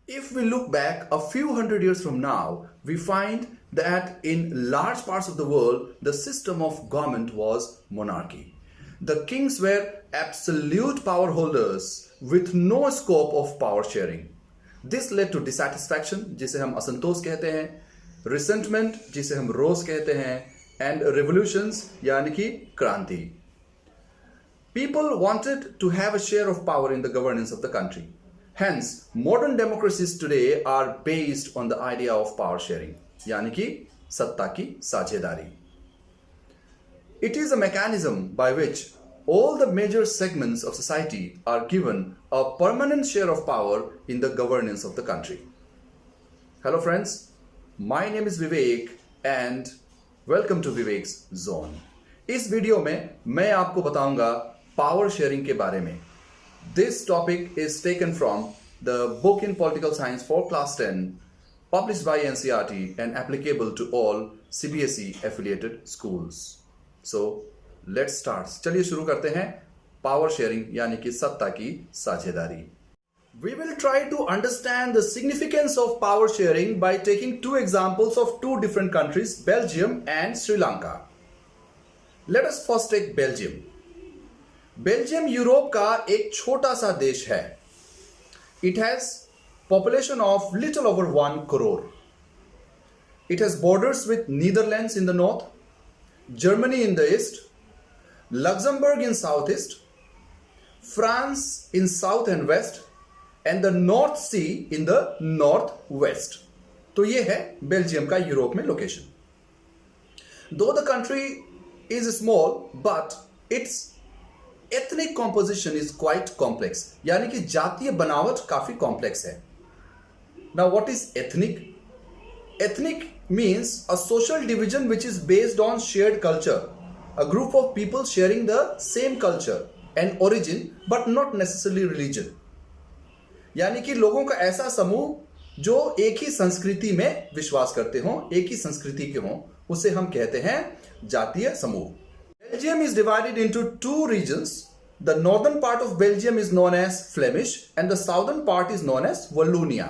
If we look back a few hundred years from now, we find that in large parts of the world, the system of government was monarchy. The kings were absolute power holders with no scope of power sharing. This led to dissatisfaction, जिसे हम असंतोष कहते हैं, resentment, जिसे हम रोष कहते हैं, and revolutions, यानी कि क्रांति. People wanted to have a share of power in the governance of the country. Hence, modern democracies today are based on the idea of power sharing, यानी कि सत्ता की साझेदारी. It is a mechanism by which all the major segments of society are given a permanent share of power in the governance of the country. Hello friends, my name is Vivek and welcome to Vivek's Zone. इस video में मैं आपको बताऊंगा power sharing के बारे में. This topic is taken from the book in Political Science for Class 10 published by NCERT and applicable to all CBSE affiliated schools. So let's start. चलिए शुरू करते हैं पावर शेयरिंग यानी कि सत्ता की साझेदारी. We will try to understand the significance of power sharing by taking two examples of two different countries, Belgium and Sri Lanka. Let us first take Belgium. Belgium Europe का एक छोटा सा देश है. It has population of little over 1 crore. It has borders with Netherlands in the north, Germany in the east, Luxembourg in south east, France in south and west and the north sea in the north west. तो ये है Belgium का Europe में location. Though the country is small but its ethnic composition is quite complex, यानी कि जातीय बनावट काफी कॉम्प्लेक्स है. Now what is ethnic? Ethnic means a social division which is based on shared culture, a group of people sharing the same culture and origin but not necessarily religion. यानी कि लोगों का ऐसा समूह जो एक ही संस्कृति में विश्वास करते हों, एक ही संस्कृति के हों, उसे हम कहते हैं जातीय समूह. Belgium is divided into two regions. The northern part of Belgium is known as Flemish and the southern part is known as Wallonia.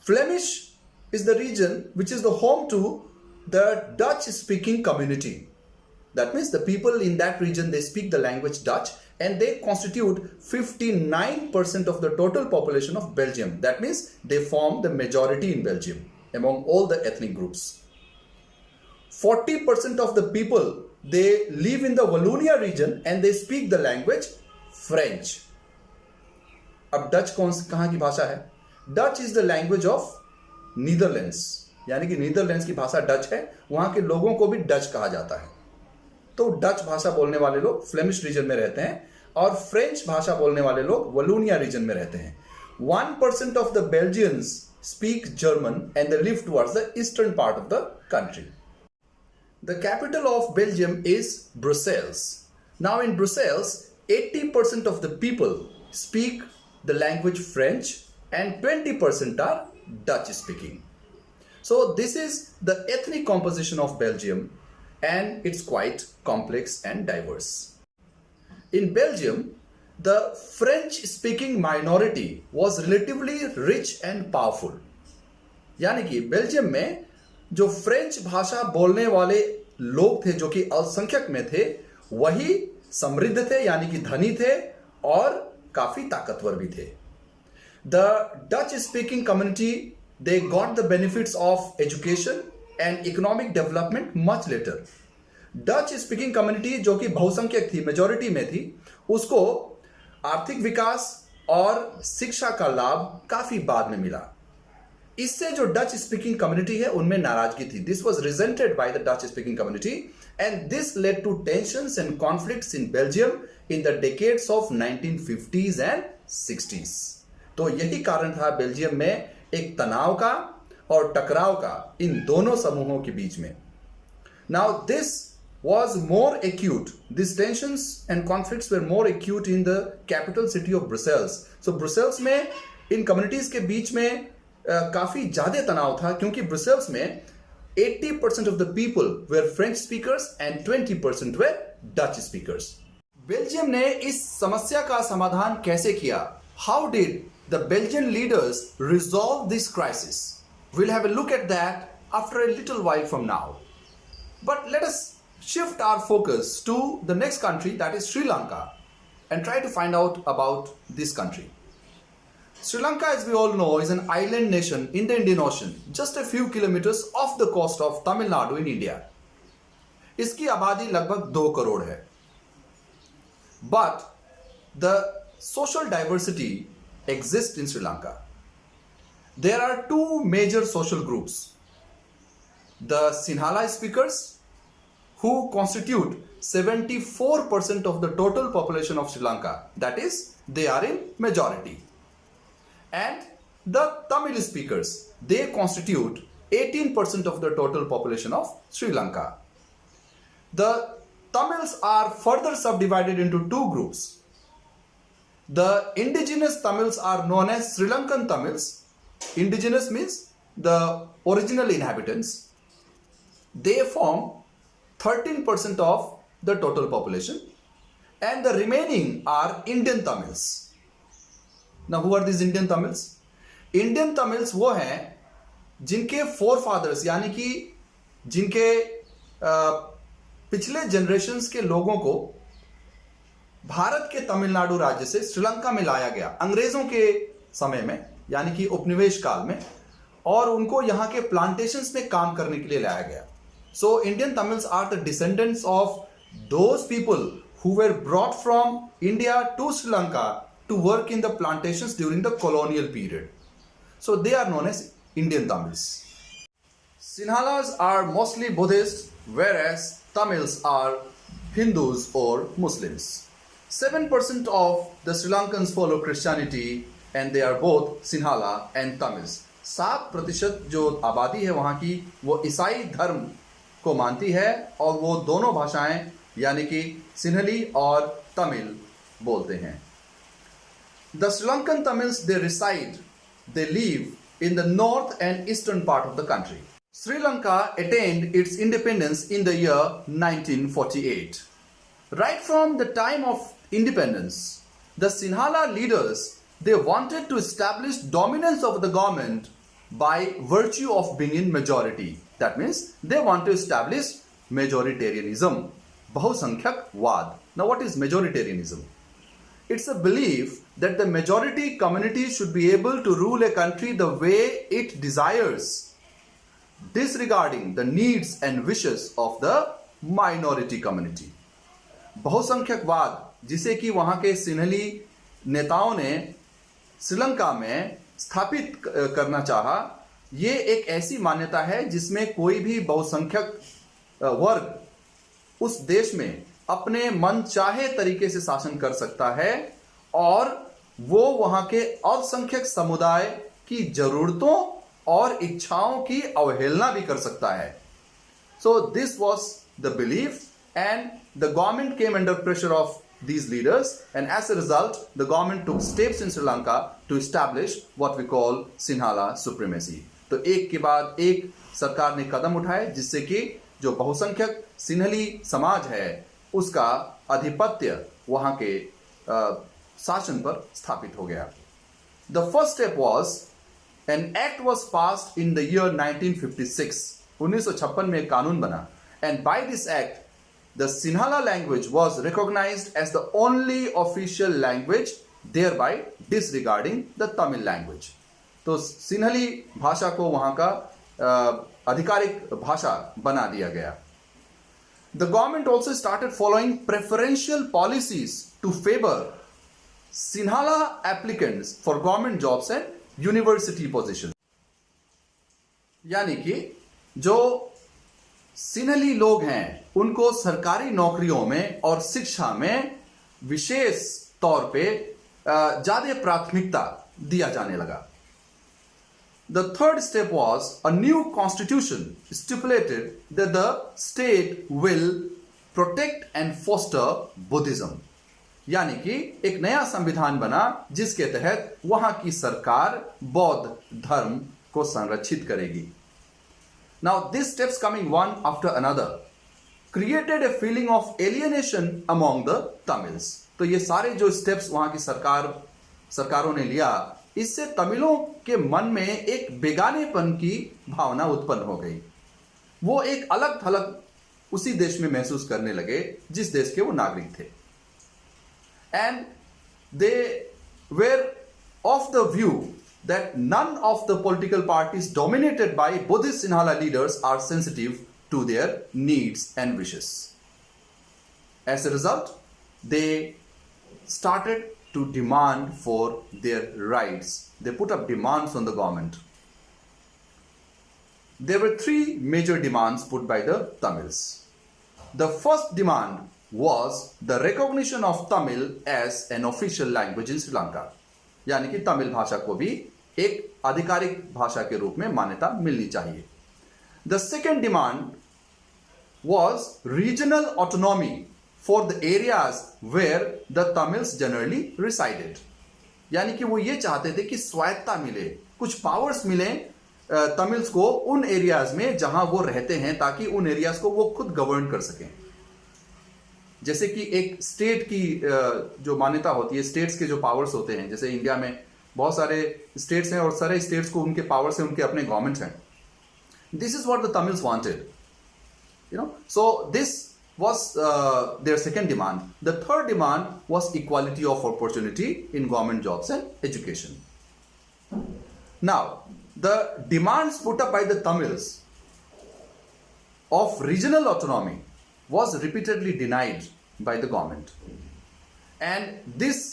Flemish is the region which is the home to the Dutch speaking community. That means the people in that region, they speak the language Dutch and they constitute 59% of the total population of Belgium. That means they form the majority in Belgium among all the ethnic groups. 40% of the people, they live in the Wallonia region and they speak the language French. अब Dutch कहाँ की भाषा है? Dutch is the language of Netherlands, यानी कि Netherlands की भाषा Dutch है. वहां के लोगों को भी डच कहा जाता है. तो डच भाषा बोलने वाले लोग फ्लेमिश रीजन में रहते हैं और फ्रेंच भाषा बोलने वाले लोग वलोनिया रीजन में रहते हैं. 1% of the Belgians speak German and they live towards the eastern part of the country. The capital of Belgium is Brussels. Now in Brussels, 80% of the people speak the language French and 20% are Dutch speaking. So this is the ethnic composition of Belgium and it's quite complex and diverse. In Belgium, the French speaking minority was relatively rich and powerful. यानी कि Belgium में जो French भाषा बोलने वाले लोग थे जो कि अल्पसंख्यक में थे, वही समृद्ध थे यानी कि धनी थे और काफी ताकतवर भी थे. The Dutch speaking community, they got the benefits of education and economic development much later. Dutch speaking community जो कि बहुसंख्यक थी, मेजोरिटी में थी, उसको आर्थिक विकास और शिक्षा का लाभ काफी बाद में मिला. इससे जो डच स्पीकिंग कम्युनिटी है उनमें नाराजगी थी. This was resented by the Dutch speaking community and this led to tensions and conflicts in Belgium in the decades of 1950s and 60s. तो यही कारण था बेल्जियम में एक तनाव का और टकराव का इन दोनों समूहों के बीच में. Now this was more acute. These tensions and conflicts were more acute in the capital city of Brussels. So Brussels में इन कम्युनिटीज के बीच में काफी ज्यादा तनाव था क्योंकि ब्रुसेल्स में 80% of the people were French speakers and 20% were Dutch speakers. Belgium ने इस समस्या का समाधान कैसे किया? How did the Belgian leaders resolve this crisis? We'll have a look at that after a little while from now. But let us shift our focus to the next country, that is Sri Lanka, and try to find out about this country. Sri Lanka, as we all know, is an island nation in the Indian Ocean, just a few kilometers off the coast of Tamil Nadu in India. इसकी आबादी लगभग 2 करोड़ है. But the social diversity exists in Sri Lanka. There are two major social groups. The Sinhala speakers, who constitute 74% of the total population of Sri Lanka. That is, they are in majority. And the Tamil speakers, they constitute 18% of the total population of Sri Lanka. The Tamils are further subdivided into two groups. The indigenous Tamils are known as Sri Lankan Tamils. Indigenous means the original inhabitants. They form 13% of the total population, and the remaining are Indian Tamils. Now, who are these Indian Tamils? Indian Tamils वो हैं जिनके forefathers यानी कि जिनके पिछले generations के लोगों को भारत के तमिलनाडु राज्य से श्रीलंका में लाया गया अंग्रेजों के समय में, यानी कि उपनिवेश काल में, और उनको यहाँ के प्लांटेशंस में काम करने के लिए लाया गया. So Indian Tamils are the descendants of those people who were brought from India to Sri Lanka to work in the plantations during the colonial period. So they are known as Indian Tamils. Sinhalas are mostly Buddhist, whereas Tamils are Hindus or Muslims. 7% of the Sri Lankans follow Christianity, and they are both Sinhala and Tamils. 7% जो आबादी है वहाँ की वो ईसाई धर्म को मानती है और वो दोनों भाषाएं यानी कि सिन्हली और तमिल बोलते हैं. The Sri Lankan Tamils, they live in the north and eastern part of the country. Sri Lanka attained its independence in the year 1948. Right from the time of independence, the Sinhala leaders, they wanted to establish dominance of the government by virtue of being in majority. That means they want to establish majoritarianism, बहुसंख्यकवाद. Now, what is majoritarianism? It's a belief that the majority community should be able to rule a country the way it desires, disregarding the needs and wishes of the minority community. बहुसंख्यकवाद, जिसे कि वहाँ के सिन्हली नेताओं ने श्रीलंका में स्थापित करना चाहा, ये एक ऐसी मान्यता है जिसमें कोई भी बहुसंख्यक वर्ग उस देश में अपने मन चाहे तरीके से शासन कर सकता है और वो वहां के अल्पसंख्यक समुदाय की जरूरतों और इच्छाओं की अवहेलना भी कर सकता है. So this was the belief, and the government came under pressure of these leaders, and as a result the government took steps in Sri Lanka to establish what we call Sinhala supremacy. तो एक के बाद एक सरकार ने कदम उठाए जिससे कि जो बहुसंख्यक सिन्हली समाज है उसका आधिपत्य वहां के शासन पर स्थापित हो गया. The first step was an act was passed in the year 1956. 1956 में एक कानून बना, and by this act the Sinhala language was recognized as the only official language, thereby disregarding the Tamil language. तो सिन्हली भाषा को वहां का आधिकारिक भाषा बना दिया गया. The government also started following preferential policies to favor Sinhala applicants for government jobs and university positions. यानी कि जो सिन्हली लोग हैं उनको सरकारी नौकरियों में और शिक्षा में विशेष तौर पे ज्यादा प्राथमिकता दिया जाने लगा. The third step was a new constitution stipulated that the state will protect and foster Buddhism. यानी कि एक नया संविधान बना जिसके तहत वहां की सरकार बौद्ध धर्म को संरक्षित करेगी. Now, these steps coming one after another created a feeling of alienation among the Tamils. तो ये सारे जो steps वहां की सरकार सरकारों ने लिया, इससे तमिलों के मन में एक बेगानेपन की भावना उत्पन्न हो गई। वो एक अलग थलग उसी देश में महसूस करने लगे जिस देश के वो नागरिक थे। And they were of the view that none of the political parties dominated by Buddhist Sinhala leaders are sensitive to their needs and wishes. As a result, they started to demand for their rights. They put up demands on the government. There were three major demands put by the Tamils. The first demand was the recognition of Tamil as an official language in Sri Lanka. यानी कि तमिल भाषा को भी एक आधिकारिक भाषा के रूप में मान्यता मिलनी चाहिए। The second demand was regional autonomy for the areas where the Tamils generally resided. यानी कि वो ये चाहते थे कि स्वायत्ता मिले, कुछ पावर्स मिले तमिल्स को उन एरियाज में जहां वो रहते हैं, ताकि उन एरियाज को वो खुद गवर्न कर सकें। जैसे कि एक स्टेट की जो मान्यता होती है, स्टेट्स के जो पावर्स होते हैं, जैसे इंडिया में बहुत सारे स्टेट्स हैं और सारे स्टेट्स को उनके पावर्स हैं, उनके अपने गवर्नमेंट हैं। This is what the Tamils wanted, you know. So this was their second demand. The third demand was equality of opportunity in government jobs and education. Now, the demands put up by the Tamils of regional autonomy was repeatedly denied by the government. And this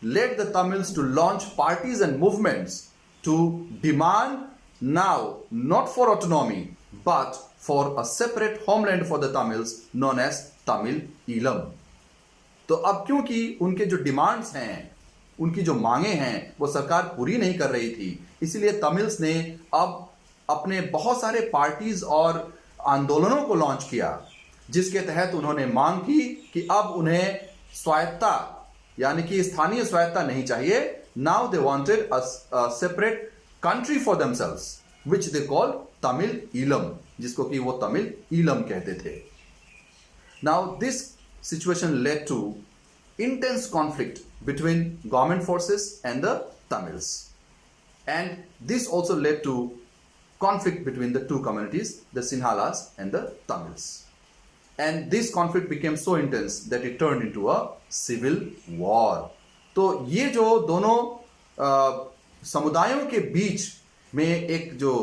led the Tamils to launch parties and movements to demand now not for autonomy but for a separate homeland for the Tamils known as Tamil Eelam. तो अब क्योंकि उनके जो demands हैं, उनकी जो मांगे हैं, वो सरकार पूरी नहीं कर रही थी, इसीलिए तमिल्स ने अब अपने बहुत सारे पार्टीज और आंदोलनों को लॉन्च किया, जिसके तहत उन्होंने मांग की कि अब उन्हें स्वायत्ता यानी कि स्थानीय स्वायत्ता नहीं चाहिए। Now they wanted a separate country for themselves which they call Tamil Eelam, जिसको कि वो तमिल ईलम कहते थे। Now this situation led to intense conflict between government forces and the Tamils, and this also led to conflict between the two communities, the Sinhalas and the Tamils. And this conflict became so intense that it turned into a civil war. तो ये जो दोनों समुदायों के बीच में एक जो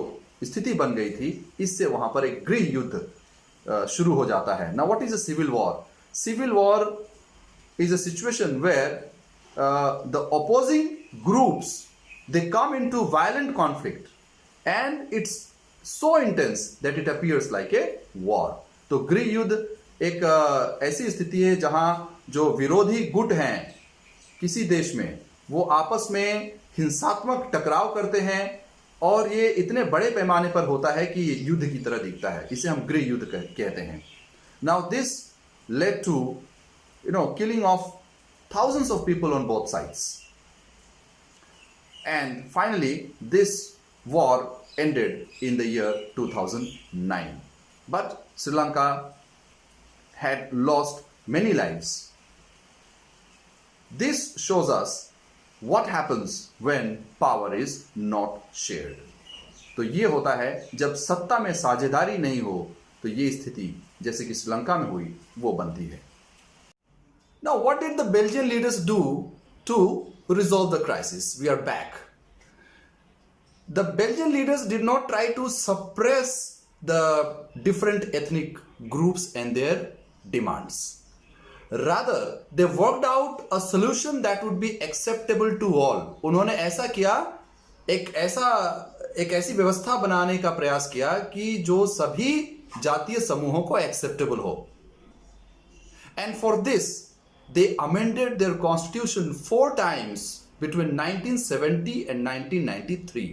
स्थिति बन गई थी, इससे वहां पर एक गृह युद्ध शुरू हो जाता है। Now what is a civil war? Civil war is a situation where the opposing groups, they come into violent conflict and it's so intense that it appears like a war. तो गृह युद्ध एक ऐसी स्थिति है जहां जो विरोधी गुट हैं किसी देश में, वो आपस में हिंसात्मक टकराव करते हैं और ये इतने बड़े पैमाने पर होता है कि ये युद्ध की तरह दिखता है। इसे हम गृह युद्ध कहते हैं। Now this led to killing of thousands of people on both sides, and finally this war ended in the year 2009. But Sri Lanka had lost many lives. This shows us what happens when power is not shared. तो ये होता है जब सत्ता में साझेदारी नहीं हो, तो ये स्थिति जैसे कि श्रीलंका में हुई वो बनती है। Now what did the Belgian leaders do to resolve the crisis? We are back. The Belgian leaders did not try to suppress the different ethnic groups and their demands. Rather, they worked out a solution that would be acceptable to all. उन्होंने ऐसा किया, एक ऐसी व्यवस्था बनाने का प्रयास किया कि जो सभी जातीय समूहों को acceptable हो. And for this, they amended their constitution 4 times between 1970 and 1993.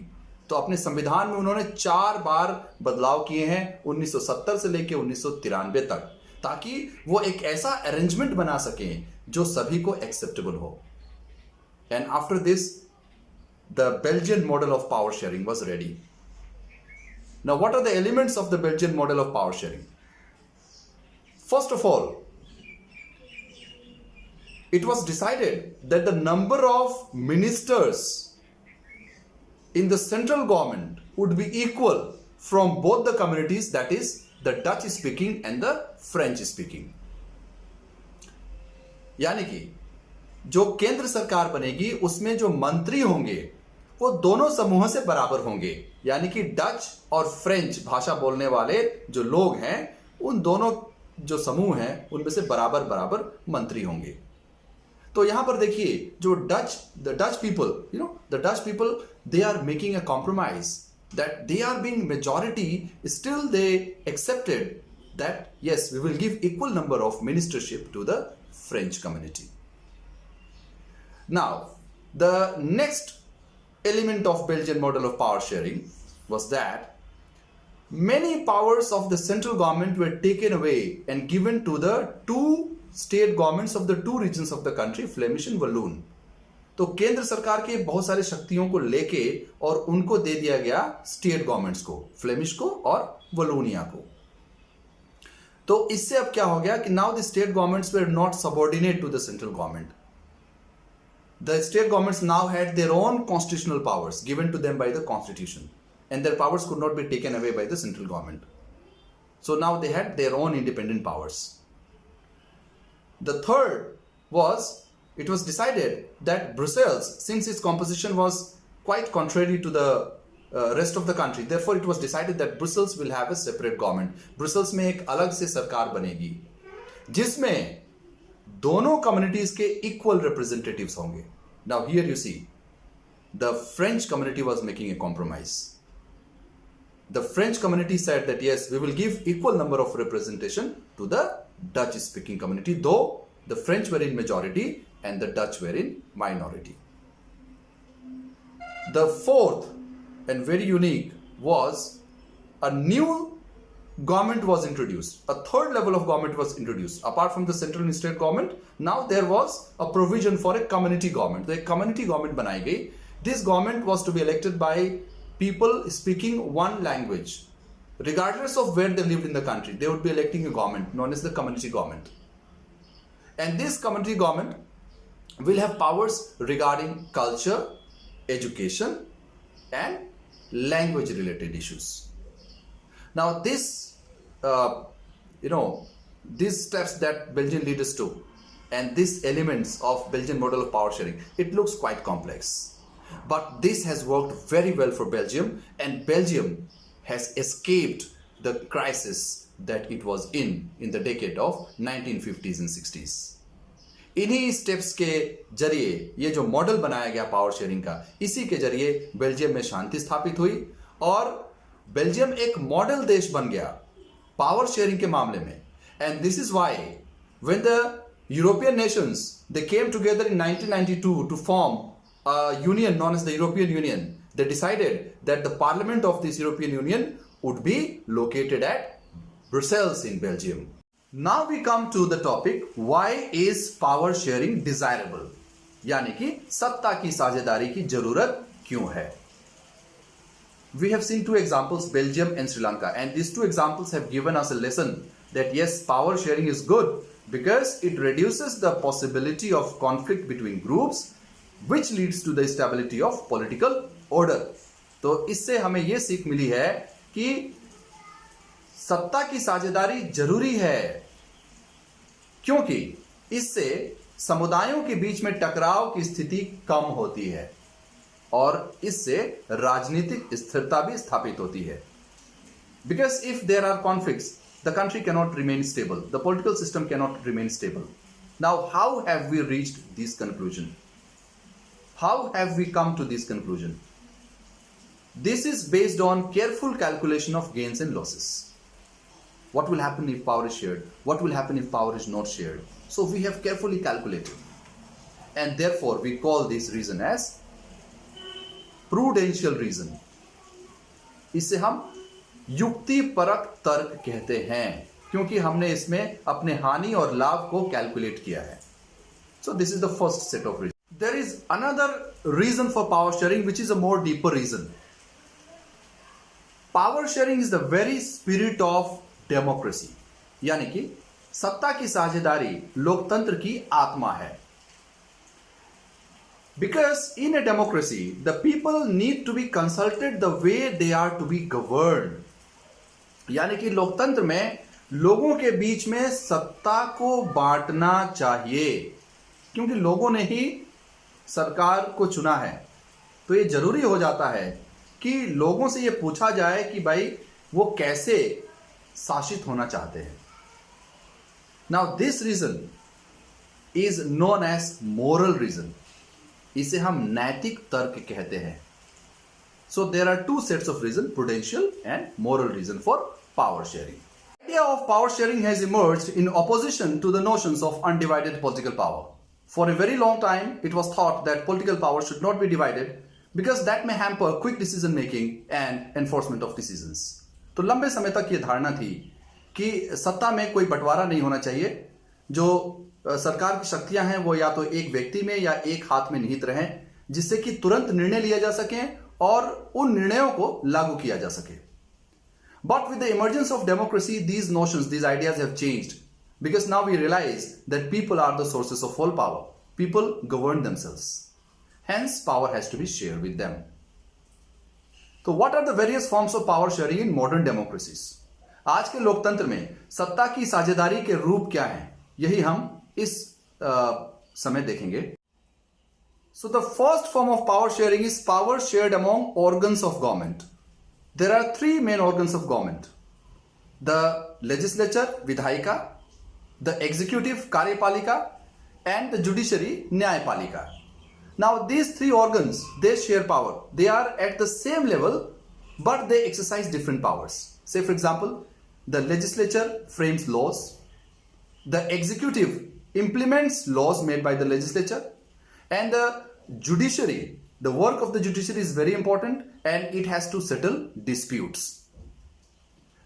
तो अपने संविधान में उन्होंने 4 बार बदलाव किए हैं 1970 से लेकर 1993 तक, ताकि वो एक ऐसा अरेंजमेंट बना सकें जो सभी को एक्सेप्टेबल हो। And after this the Belgian model of power sharing was ready. Now what are the elements of the Belgian model of power sharing? First of all, it was decided that the number of ministers in the central government would be equal from both the communities, that is the Dutch speaking and the French speaking. यानी कि जो केंद्र सरकार बनेगी उसमें जो मंत्री होंगे वो दोनों समूहों से बराबर होंगे, यानी कि डच और फ्रेंच भाषा बोलने वाले जो लोग हैं उन दोनों जो समूह हैं उनमें से बराबर बराबर मंत्री होंगे. तो यहां पर देखिए जो the Dutch people they are making a compromise that they are being majority, still they accepted that yes, we will give equal number of ministership to the French community. Now, the next element of Belgian model of power sharing was that many powers of the central government were taken away and given to the two state governments of the two regions of the country, Flemish and Walloon. तो केंद्र सरकार के बहुत सारी शक्तियों को लेके और उनको दे दिया गया स्टेट गवर्नमेंट्स को, फ्लेमिश को और वलोनिया को. तो इससे अब क्या हो गया कि now the state governments were not subordinate to the central government. The state governments now had their own constitutional powers given to them by the constitution and their powers could not be taken away by the central government. So now they had their own independent powers. The third was it was decided that Brussels, since its composition was quite contrary to the rest of the country, therefore it was decided that Brussels will have a separate government. Brussels में एक अलग से सरकार बनेगी जिसमें दोनों communities के equal representatives होंगे. Now here you see the French community was making a compromise. The French community said that yes, we will give equal number of representation to the Dutch speaking community, though the French were in majority and the Dutch were in minority. The fourth and very unique was a new government was introduced. A third level of government was introduced. Apart from the central and state government, now there was a provision for a community government. The community government बनाई गई. This government was to be elected by people speaking one language. Regardless of where they lived in the country, they would be electing a government known as the community government. And this community government will have powers regarding culture, education and language related issues. Now this, these steps that Belgian leaders took and these elements of Belgian model of power sharing, it looks quite complex. But this has worked very well for Belgium, and Belgium has escaped the crisis that it was in the decade of 1950s and 60s. इन्हीं steps के जरिए ये जो model बनाया गया power sharing का, इसी के जरिए बेल्जियम में शांति स्थापित हुई और बेल्जियम एक मॉडल देश बन गया पावर शेयरिंग के मामले में. And this is why when the European nations they came together in 1992 to form a union known as the European Union, they decided that the parliament of this European Union would be located at Brussels in Belgium. Now we come to the topic, why is power sharing desirable? यानी कि सत्ता की साझेदारी की जरूरत क्यों है? We have seen two examples, Belgium and Sri Lanka, and these two examples have given us a lesson that yes, power sharing is good because it reduces the possibility of conflict between groups, which leads to the stability of political order. तो इससे हमें यह सीख मिली है कि सत्ता की साझेदारी जरूरी है क्योंकि इससे समुदायों के बीच में टकराव की स्थिति कम होती है और इससे राजनीतिक स्थिरता भी स्थापित होती है. Because if there are conflicts, the country cannot remain stable. The political system cannot remain stable. Now, how have we reached this conclusion? How have we come to this conclusion? This is based on careful calculation of gains and losses. What will happen if power is shared? What will happen if power is not shared? So we have carefully calculated. And therefore we call this reason as prudential reason. इसे हम युक्तिपरक तर्क कहते हैं क्योंकि हमने इसमें अपने हानि और लाभ को कैलकुलेट किया है. So this is the first set of reasons. There is another reason for power sharing which is a more deeper reason. Power sharing is the very spirit of democracy. यानी कि सत्ता की साझेदारी लोकतंत्र की आत्मा है. Because in a democracy, the people need to be consulted the way they are to be governed. यानी कि लोकतंत्र में लोगों के बीच में सत्ता को बांटना चाहिए, क्योंकि लोगों ने ही सरकार को चुना है। तो ये जरूरी हो जाता है कि लोगों से ये पूछा जाए कि भाई वो कैसे शासित होना चाहते हैं। Now this reason is known as moral reason. इसे हम नैतिक तर्क कहते हैं। So there are two sets of reason, prudential and moral reason for power sharing. The idea of power sharing has emerged in opposition to the notions of undivided political power. For a very long time, it was thought that political power should not be divided because that may hamper quick decision making and enforcement of decisions. तो लंबे समय तक ये धारणा थी कि सत्ता में कोई बंटवारा नहीं होना चाहिए। जो सरकार की शक्तियां हैं वो या तो एक व्यक्ति में या एक हाथ में निहित रहें, जिससे कि तुरंत निर्णय लिया जा सके और उन निर्णयों को लागू किया जा सके। But with the emergence of democracy, these notions, these ideas have changed, because now we realize that people are the sources of all power. People govern themselves. Hence, power has to be shared with them. So what are the various forms of power sharing in modern democracies? आज के लोकतंत्र में सत्ता की साझेदारी के रूप क्या हैं? यही हम इस समय देखेंगे। So the first form of power sharing is power shared among organs of government. There are three main organs of government: the legislature, Vidhayika, the executive, Karyapalika, and the judiciary, Nyayapalika. Now these three organs, they share power. They are at the same level, but they exercise different powers. Say for example, the legislature frames laws, the executive implements laws made by the legislature, and the judiciary, the work of the judiciary is very important and it has to settle disputes.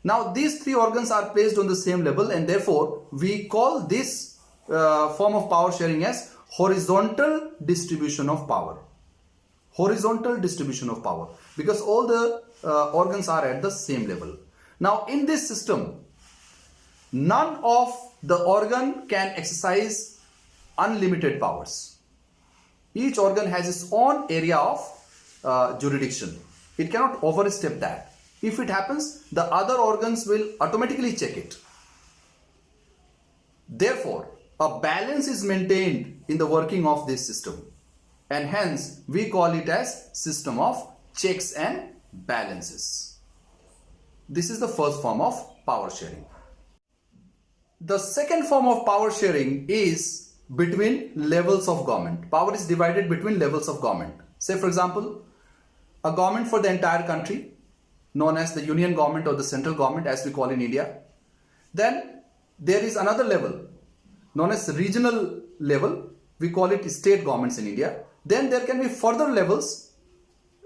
Now these three organs are placed on the same level, and therefore we call this form of power sharing as horizontal distribution of power. Horizontal distribution of power, because all the organs are at the same level. Now in this system, none of the organ can exercise unlimited powers. Each organ has its own area of jurisdiction. It cannot overstep that. If it happens, the other organs will automatically check it. Therefore, a balance is maintained in the working of this system, and hence we call it as system of checks and balances. This is the first form of power sharing. The second form of power sharing is between levels of government. Power is divided between levels of government. Say for example, a government for the entire country, known as the union government or the central government as we call in India. Then there is another level known as regional level. We call it state governments in India. Then there can be further levels.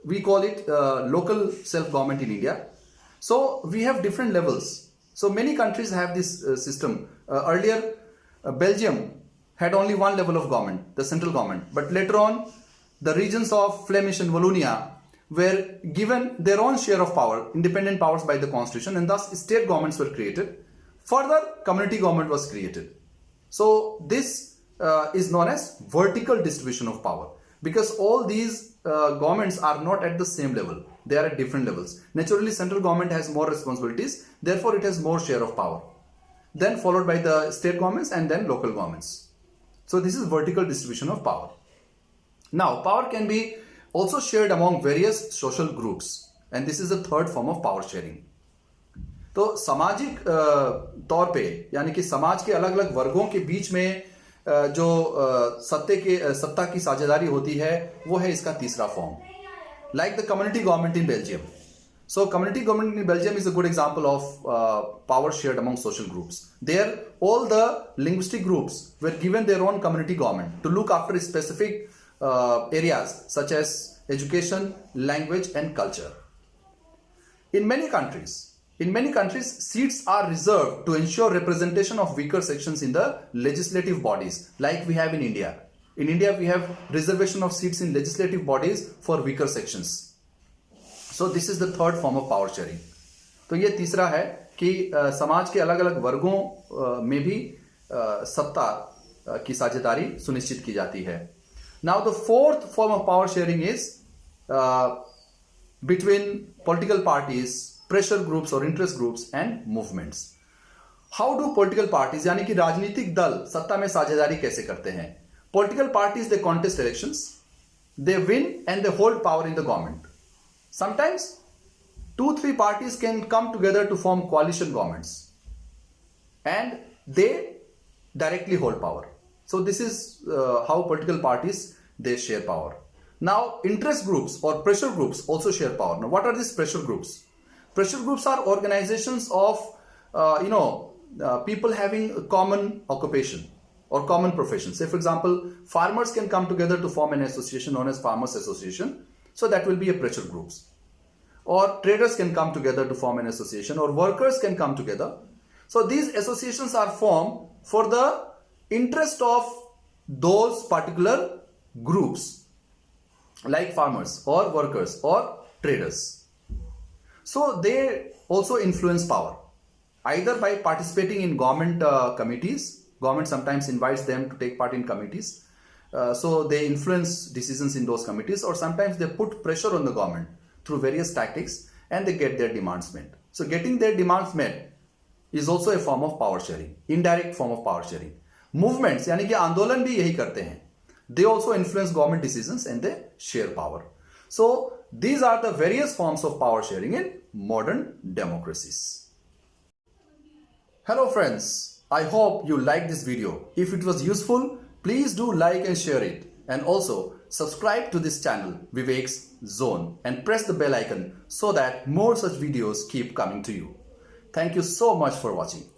We call it local self-government in India. So we have different levels. So many countries have this system. Earlier, Belgium had only one level of government, the central government. But later on, the regions of Flemish and Wallonia were given their own share of power, independent powers by the constitution, and thus state governments were created. Further, community government was created. So this is known as vertical distribution of power, because all these governments are not at the same level. They are at different levels. Naturally, central government has more responsibilities, therefore it has more share of power. Then followed by the state governments and then local governments. So this is vertical distribution of power. Now, power can be also shared among various social groups, and this is the third form of power sharing. तो सामाजिक तौर पे, यानी कि समाज के अलग अलग वर्गों के बीच में जो सत्ता की साझेदारी होती है, वो है इसका तीसरा form. Like the community government in Belgium. So community government in Belgium is a good example of power shared among social groups. There, all the linguistic groups were given their own community government to look after specific areas such as education, language, and culture. In many countries, seats are reserved to ensure representation of weaker sections in the legislative bodies, like we have in India. In India, we have reservation of seats in legislative bodies for weaker sections. So this is the third form of power sharing. तो ये तीसरा है कि समाज के अलग अलग वर्गों में भी सत्ता की साझेदारी सुनिश्चित की जाती है. Now, the fourth form of power sharing is between political parties, pressure groups or interest groups and movements. How do political parties यानी कि राजनीतिक दल सत्ता में साझेदारी कैसे करते हैं? Political parties, they contest elections, they win and they hold power in the government. Sometimes 2-3 parties can come together to form coalition governments and they directly hold power. So this is how political parties, they share power. Now, interest groups or pressure groups also share power. Now, what are these pressure groups? Pressure groups are organizations of people having a common occupation or common profession. Say, for example, farmers can come together to form an association known as Farmers Association. So that will be a pressure groups. Or traders can come together to form an association, or workers can come together. So these associations are formed for the interest of those particular groups, like farmers or workers or traders. So they also influence power, either by participating in government committees. Government sometimes invites them to take part in committees. So they influence decisions in those committees, or sometimes they put pressure on the government through various tactics and they get their demands met. So getting their demands met is also a form of power sharing, indirect form of power sharing. Movements यानी कि आंदोलन भी यही करते हैं. They also influence government decisions and they share power. So these are the various forms of power sharing in modern democracies. Hello friends, I hope you liked this video. If it was useful, please do like and share it, and also subscribe to this channel Vivek's Zone and press the bell icon so that more such videos keep coming to you. Thank you so much for watching.